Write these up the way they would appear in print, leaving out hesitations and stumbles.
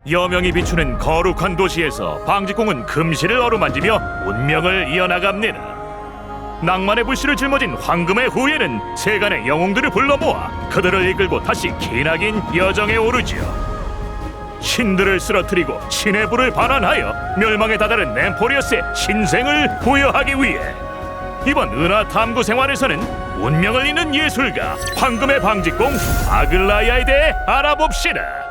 여명이 비추는 거룩한 도시에서 방직공은 금실을 어루만지며 운명을 이어나갑니다. 낭만의 불씨를 짊어진 황금의 후예는 세간의 영웅들을 불러 모아 그들을 이끌고 다시 기나긴 여정에 오르지요. 신들을 쓰러뜨리고 신의 불을 반환하여 멸망에 다다른 nem포리어스의 신생을 부여하기 위해 이번 은하 탐구 생활에서는 운명을 잇는 예술가 황금의 방직공 아글라야에 대해 알아봅시다.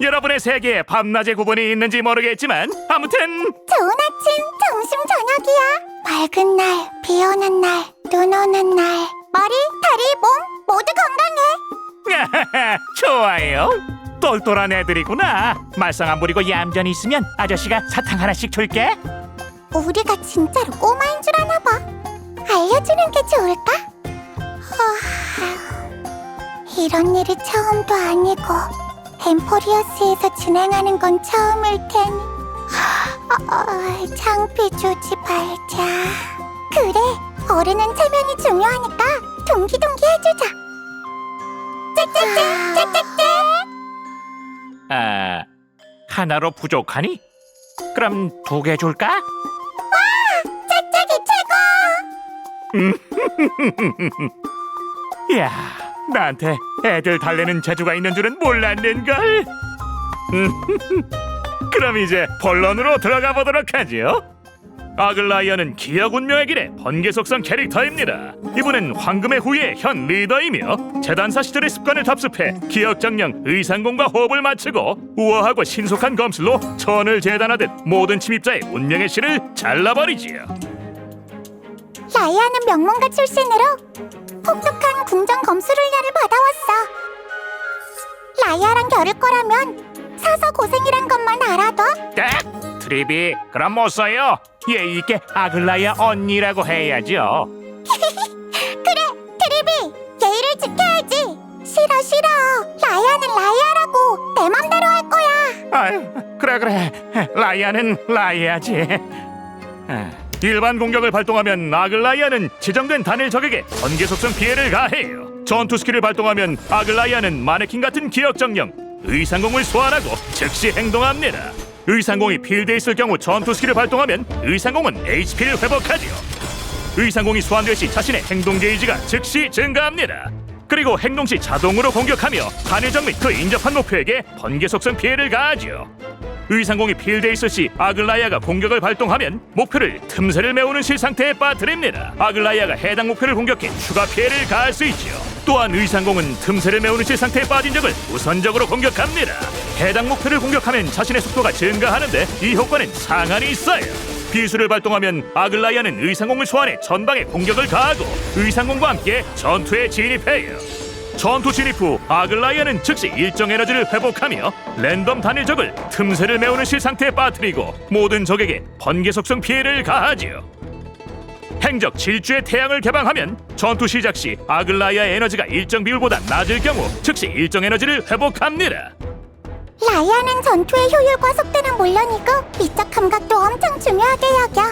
여러분의 세계에 밤낮의 구분이 있는지 모르겠지만 아무튼 좋은 아침, 점심, 저녁이야. 맑은 날, 비 오는 날, 눈 오는 날. 머리, 다리, 몸 모두 건강해. 좋아요. 똘똘한 애들이구나. 말썽 안 부리고 얌전히 있으면 아저씨가 사탕 하나씩 줄게. 우리가 진짜로 꼬마인 줄 아나 봐. 알려주는 게 좋을까? 이런 일이 처음도 아니고 엠포리어스에서 진행하는 건 처음일 테니 창피 주지 말자. 그래, 어른은 체면이 중요하니까 동기동기 해주자. 짹짹짹 짹짹짹. 아, 하나로 부족하니? 그럼 2개 줄까? 짹짹이 최고. 야, 나한테 애들 달래는 재주가 있는 줄은 몰랐는걸. 그럼 이제 본론으로 들어가 보도록 하죠. 아글라이아는 기억 운명의 길의 번개 속성 캐릭터입니다. 이분은 황금의 후예 현 리더이며 재단사 시절의 습관을 답습해 기억 정령, 의상공과 호흡을 맞추고 우아하고 신속한 검술로 천을 재단하듯 모든 침입자의 운명의 실을 잘라버리지요. 라이아는 명문가 출신으로 혹독한 궁정 검술 훈련을 받아왔어. 라이아랑 겨룰 거라면 사서 고생이란 것만 알아둬. 트리비, 그럼 못 써요. 예의 있게 아글라이아 언니라고 해야죠. 그래, 트리비, 예의를 지켜야지. 싫어. 라이아는 라이아라고 내 맘대로 할 거야. 아유, 그래. 라이아는 라이아지. 일반 공격을 발동하면 아글라이아는 지정된 단일 적에게 번개 속성 피해를 가해요. 전투 스킬을 발동하면 아글라이아는 마네킹 같은 기억 정령, 의상공을 소환하고 즉시 행동합니다. 의상공이 필드에 있을 경우 전투 스킬을 발동하면 의상공은 HP를 회복하지요. 의상공이 소환될 시 자신의 행동 게이지가 즉시 증가합니다. 그리고 행동 시 자동으로 공격하며 단일적 및 그 인접한 목표에게 번개 속성 피해를 가하지요. 의상공이 필드에 있을 시 아글라이아가 공격을 발동하면 목표를 틈새를 메우는 실 상태에 빠뜨립니다. 아글라이아가 해당 목표를 공격해 추가 피해를 가할 수 있지요. 또한 의상공은 틈새를 메우는 실 상태에 빠진 적을 우선적으로 공격합니다. 해당 목표를 공격하면 자신의 속도가 증가하는데 이 효과는 상한이 있어요. 비수를 발동하면 아글라이아는 의상공을 소환해 전방에 공격을 가하고 의상공과 함께 전투에 진입해요. 전투 진입 후 아글라이아는 즉시 일정 에너지를 회복하며 랜덤 단일 적을 틈새를 메우는 실 상태에 빠뜨리고 모든 적에게 번개 속성 피해를 가하지요. 행적 질주의 태양을 개방하면 전투 시작 시 아글라이아의 에너지가 일정 비율보다 낮을 경우 즉시 일정 에너지를 회복합니다. 라이아는 전투의 효율과 속도는 물론이고 미적 감각도 엄청 중요하게 여겨.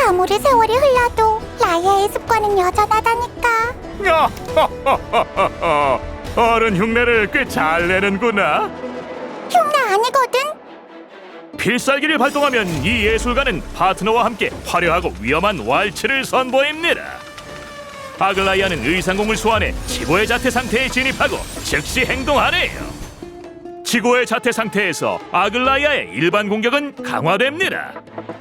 아무리 세월이 흘러도 라이아의 습관은 여전하다니까. 어른 흉내를 꽤 잘 내는구나. 흉내 아니거든. 필살기를 발동하면 이 예술가는 파트너와 함께 화려하고 위험한 왈츠를 선보입니다. 아글라이아는 의상공을 소환해 지고의 자태 상태에 진입하고 즉시 행동하네요. 지고의 자태 상태에서 아글라이아의 일반 공격은 강화됩니다.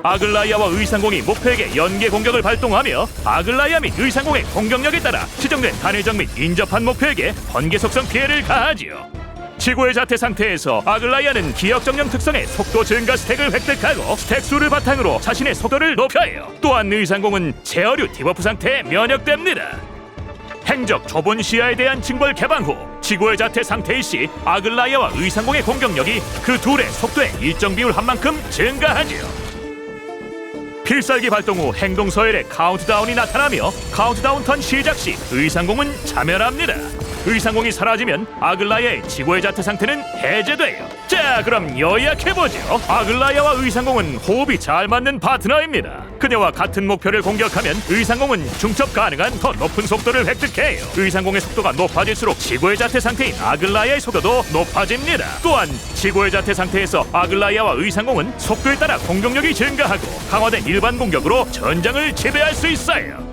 아글라이아와 의상공이 목표에게 연계 공격을 발동하며 아글라이아 및 의상공의 공격력에 따라 지정된 단일적 및 인접한 목표에게 번개 속성 피해를 가하지요. 지고의 자태 상태에서 아글라이아는 기억 정령 특성의 속도 증가 스택을 획득하고 스택 수를 바탕으로 자신의 속도를 높여요. 또한 의상공은 제어류 디버프 상태에 면역됩니다. 행적 좁은 시야에 대한 징벌 개방 후 지고의 자태 상태일 시 아글라이아와 의상공의 공격력이 그 둘의 속도의 일정 비율 한 만큼 증가하지요. 필살기 발동 후 행동 서열에 카운트다운이 나타나며 카운트다운 턴 시작 시 의상공은 자멸합니다. 의상공이 사라지면 아글라이아의 지구의 자태 상태는 해제돼요. 자, 그럼 요약해보죠. 아글라이아와 의상공은 호흡이 잘 맞는 파트너입니다. 그녀와 같은 목표를 공격하면 의상공은 중첩 가능한 더 높은 속도를 획득해요. 의상공의 속도가 높아질수록 지구의 자태 상태인 아글라이아의 속도도 높아집니다. 또한 지구의 자태 상태에서 아글라이아와 의상공은 속도에 따라 공격력이 증가하고 강화된 일반 공격으로 전장을 지배할 수 있어요.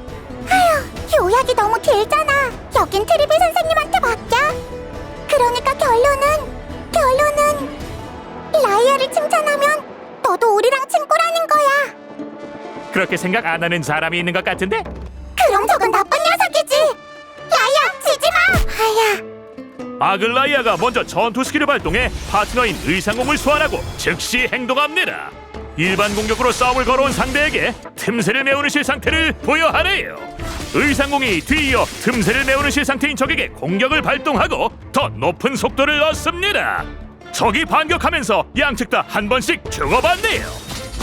요약이 너무 길잖아. 여긴 트리비 선생님한테 맡겨. 그러니까 결론은 라이아를 칭찬하면 너도 우리랑 친구라는 거야. 그렇게 생각 안 하는 사람이 있는 것 같은데? 그럼 저건 나쁜 녀석이지. 라이아, 지지 마. 하야. 아글라이아가 먼저 전투 스킬을 발동해 파트너인 의상공을 소환하고 즉시 행동합니다. 일반 공격으로 싸움을 걸어온 상대에게 틈새를 메우는 실 상태를 부여하네요. 의상공이 뒤이어 틈새를 메우는 실 상태인 적에게 공격을 발동하고 더 높은 속도를 얻습니다. 적이 반격하면서 양측 다 한 번씩 주고받네요.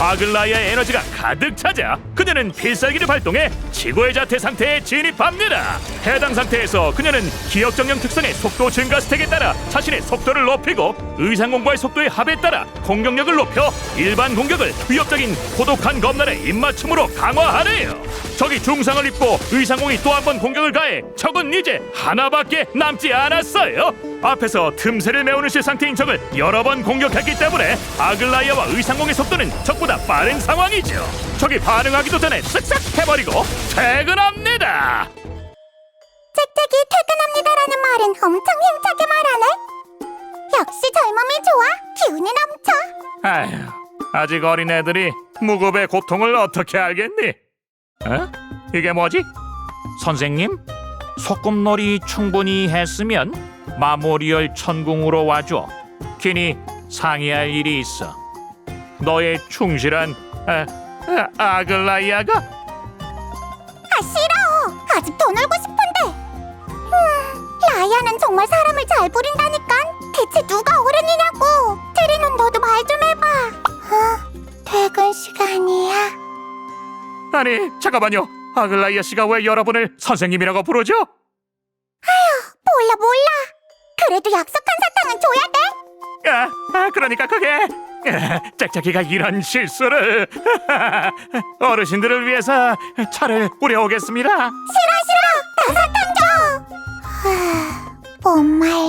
아글라이아의 에너지가 가득 차자 그녀는 필살기를 발동해 지구의 자태 상태에 진입합니다. 해당 상태에서 그녀는 기억정령 특성의 속도 증가 스택에 따라 자신의 속도를 높이고 의상공과의 속도의 합에 따라 공격력을 높여 일반 공격을 위협적인 고독한 검날의 입맞춤으로 강화하네요. 적이 중상을 입고 의상공이 또 한 번 공격을 가해 적은 이제 하나밖에 남지 않았어요. 앞에서 틈새를 메우는 실 상태인 적을 여러 번 공격했기 때문에 아글라이아와 의상공의 속도는 적보다 빠른 상황이죠. 적이 반응하기도 전에 쓱싹 해버리고 퇴근합니다. 짹짹이 퇴근합니다라는 말은 엄청 힘차게 말하네. 역시 젊음이 좋아. 기운이 넘쳐. 아휴, 아직 어린 애들이 무급의 고통을 어떻게 알겠니? 어? 이게 뭐지? 선생님? 소꿉놀이 충분히 했으면 마모리얼 천궁으로 와줘. 괜히 상의할 일이 있어. 너의 충실한 아글라이아가? 싫어. 아직 더 놀고 싶은데. 라이아는 정말 사람을 잘 부린다니까. 대체 누가 어른이냐고. 트리는 너도 말 좀 해봐. 퇴근 시간이야. 아니, 잠깐만요. 아글라이아 씨가 왜 여러분을 선생님이라고 부르죠? 몰라. 그래도 약속한 사탕은 줘야 돼. 그러니까 그게 짝짝이가 이런 실수를 어르신들을 위해서 차를 뿌려오겠습니다. 싫어. 나 사탕 줘. 못 말려.